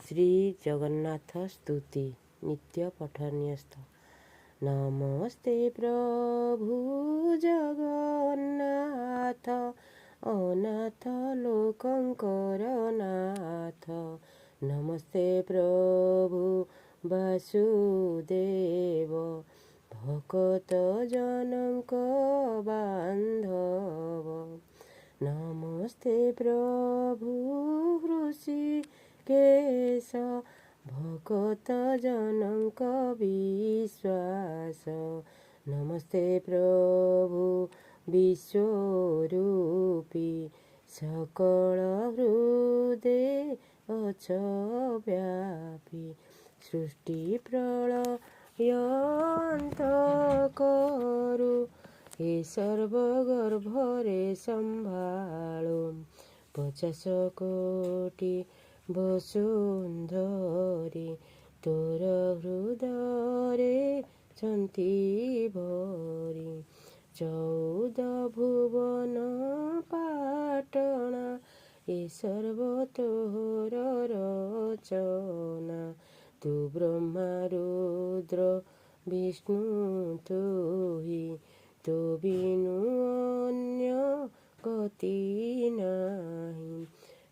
ଶ୍ରୀ ଜଗନ୍ନାଥ ସ୍ତୁତି ନିତ୍ୟ ପଠନୀୟସ୍ଥ। ନମସ୍ତେ ପ୍ରଭୁ ଜଗନ୍ନାଥ, ଅନାଥ ଲୋକଙ୍କର ନାଥ। ନମସ୍ତେ ପ୍ରଭୁ ବାସୁଦେବ, ଭକତ ଜନଙ୍କ ବାନ୍ଧବ। ନମସ୍ତେ ପ୍ରଭୁ ହୃଷିକେଶ, ଭକତ ଜନଙ୍କ ବିଶ୍ୱାସ। ନମସ୍ତେ ପ୍ରଭୁ ବିଶ୍ୱରୂପୀ, ସକଳ ହୃଦେ ଅଛ ବ୍ୟାପୀ। ସୃଷ୍ଟି ପ୍ରଳୟ ଅନ୍ତ କରୁ, ଏ ସର୍ବଗର୍ଭରେ ସମ୍ଭାଳୁ। 50 କୋଟି ବସୁନ୍ଧରୀ, ତୋର ହୃଦୟରେ ଛନ୍ତି ଭରି। 14 ଭୁବନ ପାଟଣା, ଏ ସର୍ବ ତୋର ରଚନା। ତୁ ବ୍ରହ୍ମା ରୁଦ୍ର ବିଷ୍ଣୁ ତୁହି, ତୋ ବିନୁ ଅନ୍ୟ ଗତି ନାହିଁ।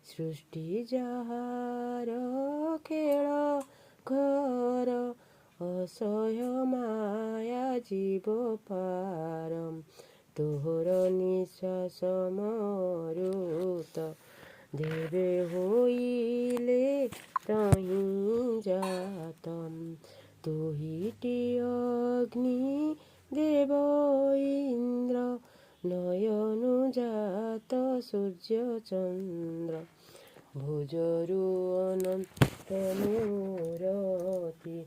ସୃଷ୍ଟି ଯାହାର ଖେଳ ଘର, ଅସହ୍ୟ ମାୟା ଜୀବ ପାର। ତୋହର ନିଶ୍ୱାସ ମରୁତ, ଦେବେ ହୋଇଲେ ତହିଁ ଜାତ। ତୁହିଟି ଅଗ୍ନି ଦେବ ଇନ୍ଦ୍ର, ନୟନୁଜାତ ସୂର୍ଯ୍ୟ ଚନ୍ଦ୍ର। ଭୁଜରୁ ଅନନ୍ତ ମୂରତି,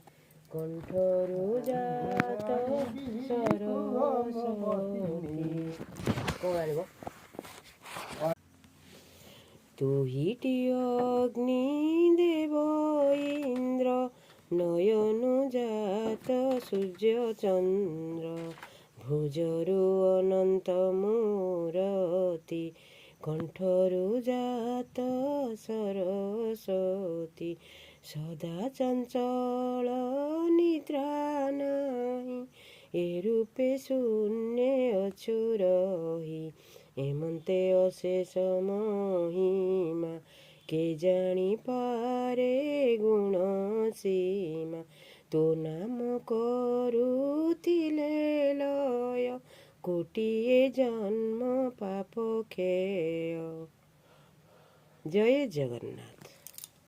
କଣ୍ଠରୁ ଜାତ ସରସ୍ୱତୀ। ତୁହିଟି ଅଗ୍ନି ଦେବ ଇନ୍ଦ୍ର, ନୟନୁଜାତ ସୂର୍ଯ୍ୟ ଚନ୍ଦ୍ର। ଭୁଜରୁ ଅନନ୍ତ ମୂରତି, କଣ୍ଠରୁ ଜାତ ସରସ୍ୱତୀ। ସଦା ଚଞ୍ଚଳ ନିଦ୍ରା ନାହିଁ, ଏ ରୂପେ ଶୂନ୍ୟେ ଅଛୁ ରହି। ଏମନ୍ତେ ଅଶେଷ ମହିମା, କେ ଜାଣିପାରେ ଗୁଣ ସୀମା। ତୋ ନାମ କରୁଥିଲେ ଲୟ, କୋଟିଏ ଜନ୍ମ ପାପ କ୍ଷୟ। ଜୟ ଜଗନ୍ନାଥ।